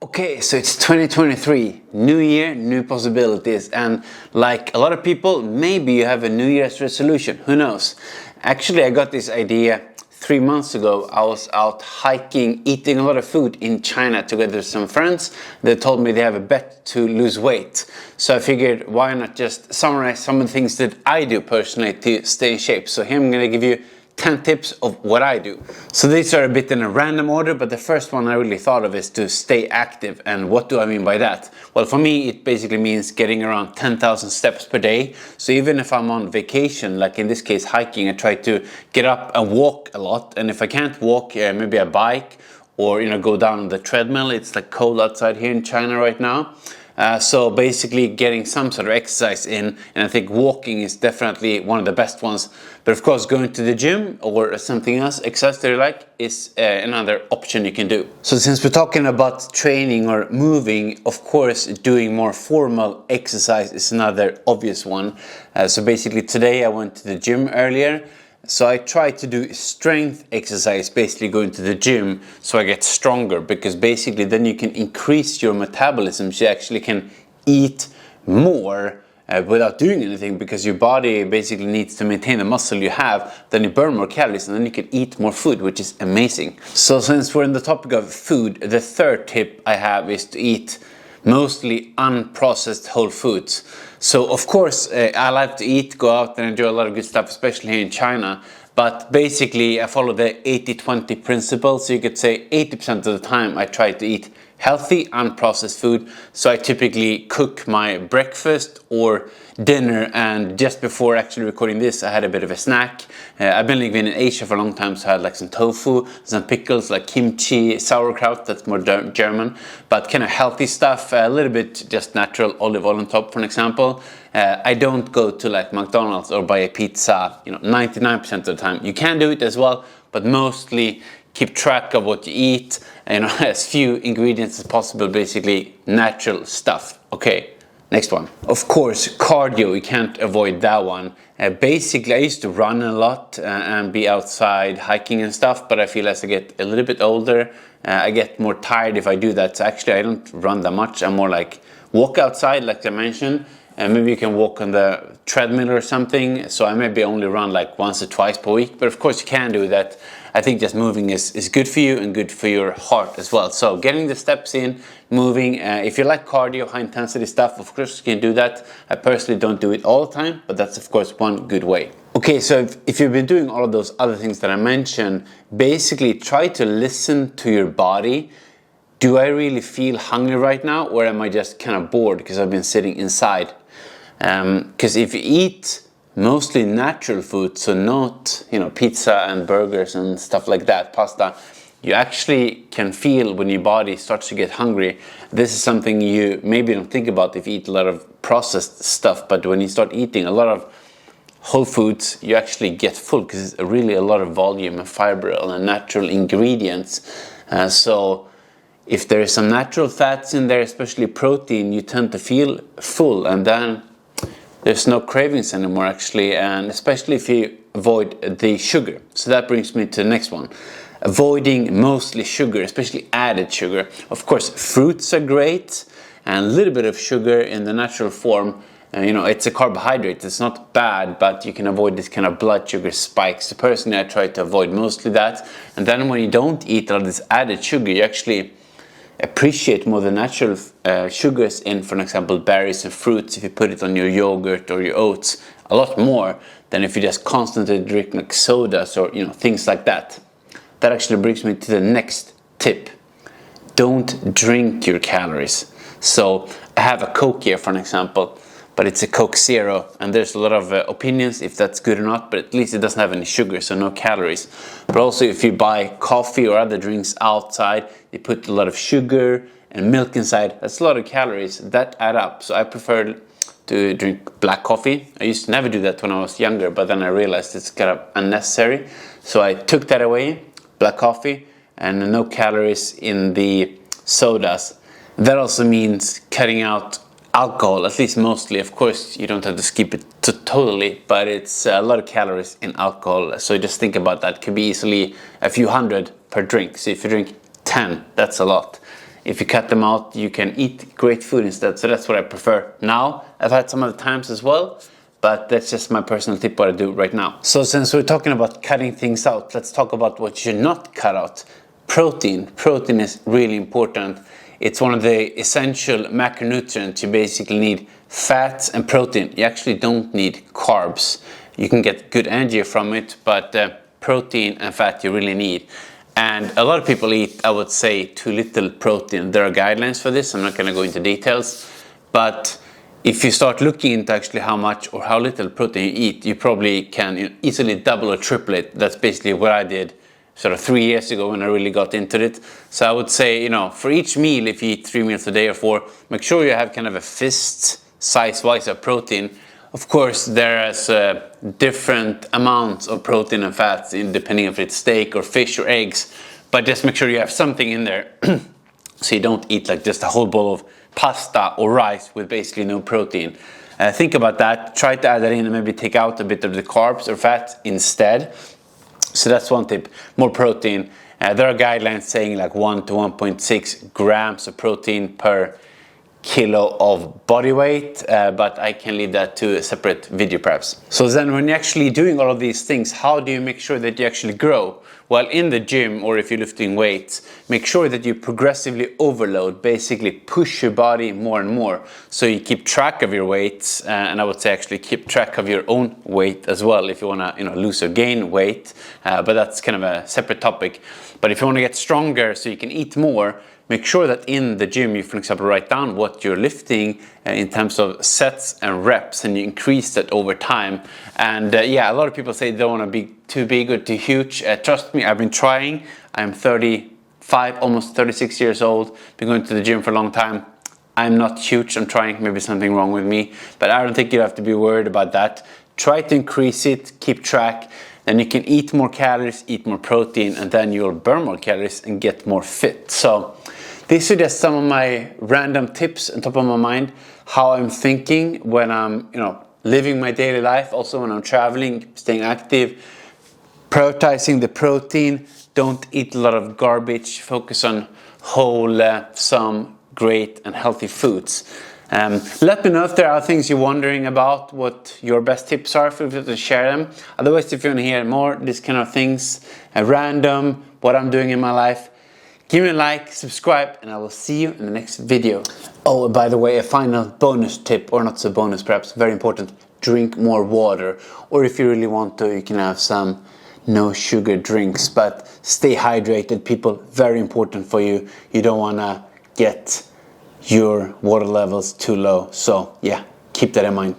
Okay, so it's 2023, new year, new possibilities, and like a lot of people, maybe you have a New Year's resolution, who knows? Actually, I got this idea 3 months ago. I was out hiking, eating a lot of food in China together with some friends. They told me they have a bet to lose weight. So I figured, why not just summarize some of the things that I do personally to stay in shape. So here I'm gonna give you 10 tips of what I do. So these are a bit in a random order, but the first one I really thought of is to stay active. And what do I mean by that? Well, for me, it basically means getting around 10,000 steps per day. So even if I'm on vacation, like in this case hiking, I try to get up and walk a lot. And if I can't walk, maybe I bike or go down on the treadmill. It's like cold outside here in China right now. So basically getting some sort of exercise in, and I think walking is definitely one of the best ones. But of course, going to the gym or something else, exercise that you like, is another option you can do. So since we're talking about training or moving, of course, doing more formal exercise is another obvious one. So basically today I went to the gym earlier. So I try to do strength exercise, basically going to the gym so I get stronger, because basically then you can increase your metabolism. So you actually can eat more without doing anything, because your body basically needs to maintain the muscle you have. Then you burn more calories and then you can eat more food, which is amazing. So since we're in the topic of food, the third tip I have is to eat mostly unprocessed whole foods. So of course I like to eat, go out and enjoy a lot of good stuff, especially here in China. But basically I follow the 80-20 principle. So you could say 80% of the time I try to eat healthy, unprocessed food. So I typically cook my breakfast or dinner, and just before actually recording this I had a bit of a snack. I've been living in Asia for a long time, so I had like some tofu, some pickles like kimchi, sauerkraut, that's more German, but kind of healthy stuff, a little bit just natural olive oil on top, for an example. I don't go to like McDonald's or buy a pizza 99% of the time. You can do it as well, but mostly keep track of what you eat, as few ingredients as possible, basically natural stuff. Okay, next one. Of course, cardio, you can't avoid that one. Basically, I used to run a lot and be outside hiking and stuff, but I feel as I get a little bit older, I get more tired if I do that. So actually, I don't run that much. I'm more like walk outside, like I mentioned, and maybe you can walk on the treadmill or something. So I maybe only run like once or twice per week, but of course you can do that. I think just moving is good for you and good for your heart as well. So getting the steps in, moving. If you like cardio, high intensity stuff, of course you can do that. I personally don't do it all the time, but that's of course one good way. Okay, so if you've been doing all of those other things that I mentioned, basically try to listen to your body. Do I really feel hungry right now, or am I just kind of bored because I've been sitting inside? Because if you eat mostly natural food, so not pizza and burgers and stuff like that, pasta, you actually can feel when your body starts to get hungry. This is something you maybe don't think about if you eat a lot of processed stuff, but when you start eating a lot of whole foods, you actually get full, because it's really a lot of volume and fiber and natural ingredients. So if there is some natural fats in there, especially protein, you tend to feel full, and then there's no cravings anymore actually, and especially if you avoid the sugar. So that brings me to the next one. Avoiding mostly sugar, especially added sugar. Of course, fruits are great, and a little bit of sugar in the natural form. It's a carbohydrate, it's not bad, but you can avoid this kind of blood sugar spikes. So personally, I try to avoid mostly that. And then when you don't eat all this added sugar, you actually appreciate more the natural sugars in, for example, berries and fruits. If you put it on your yogurt or your oats, a lot more than if you just constantly drink like sodas or things like that. That actually brings me to the next tip. Don't drink your calories. So I have a Coke here, for an example, but it's a Coke Zero, and there's a lot of opinions if that's good or not, but at least it doesn't have any sugar, so no calories. But also if you buy coffee or other drinks outside, they put a lot of sugar and milk inside. That's a lot of calories that add up. So I prefer to drink black coffee. I used to never do that when I was younger, but then I realized it's kind of unnecessary. So I took that away, black coffee, and no calories in the sodas. That also means cutting out alcohol, at least mostly. Of course, you don't have to skip it totally, but it's a lot of calories in alcohol. So just think about that. It could be easily a few hundred per drink. So if you drink 10, that's a lot. if you cut them out, you can eat great food instead. So that's what I prefer now. I've had some other times as well, but that's just my personal tip what I do right now. So since we're talking about cutting things out, let's talk about what you should not cut out. Protein. Protein is really important. It's one of the essential macronutrients. You basically need fats and protein. You actually don't need carbs. You can get good energy from it, but protein and fat you really need. And a lot of people eat, I would say, too little protein. There are guidelines for this. I'm not going to go into details, but if you start looking into actually how much or how little protein you eat, you probably can easily double or triple it. That's basically what I did sort of 3 years ago when I really got into it. So I would say, for each meal, if you eat 3 meals a day or 4, make sure you have kind of a fist size-wise of protein. Of course, there's different amounts of protein and fats depending if it's steak or fish or eggs, but just make sure you have something in there so you don't eat like just a whole bowl of pasta or rice with basically no protein. Think about that. Try to add that in and maybe take out a bit of the carbs or fat instead. So that's one tip. More protein. There are guidelines saying like 1 to 1.6 grams of protein per kilo of body weight, but I can leave that to a separate video perhaps. So then when you're actually doing all of these things, how do you make sure that you actually grow? Well, in the gym or if you're lifting weights, make sure that you progressively overload, basically push your body more and more. So you keep track of your weights, and I would say actually keep track of your own weight as well if you want to lose or gain weight, but that's kind of a separate topic. But if you want to get stronger so you can eat more, make sure that in the gym you, for example, write down what you're lifting in terms of sets and reps, and you increase that over time. And a lot of people say they don't want to be too big or too huge. Trust me, I've been trying. I'm 35, almost 36 years old. Been going to the gym for a long time. I'm not huge. I'm trying. Maybe something wrong with me, but I don't think you have to be worried about that. Try to increase it. Keep track. Then you can eat more calories, eat more protein, and then you'll burn more calories and get more fit. So these are just some of my random tips on top of my mind, how I'm thinking when I'm, living my daily life, also when I'm traveling, staying active, prioritizing the protein, don't eat a lot of garbage, focus on wholesome, great and healthy foods. Let me know if there are things you're wondering about, what your best tips are, feel free to share them. Otherwise, if you want to hear more, these kind of things, random, what I'm doing in my life, give me a like, subscribe, and I will see you in the next video. Oh, by the way, a final bonus tip, or not so bonus, perhaps very important, drink more water. Or if you really want to, you can have some no sugar drinks, but stay hydrated, people, very important for you. You don't want to get your water levels too low. So yeah, keep that in mind.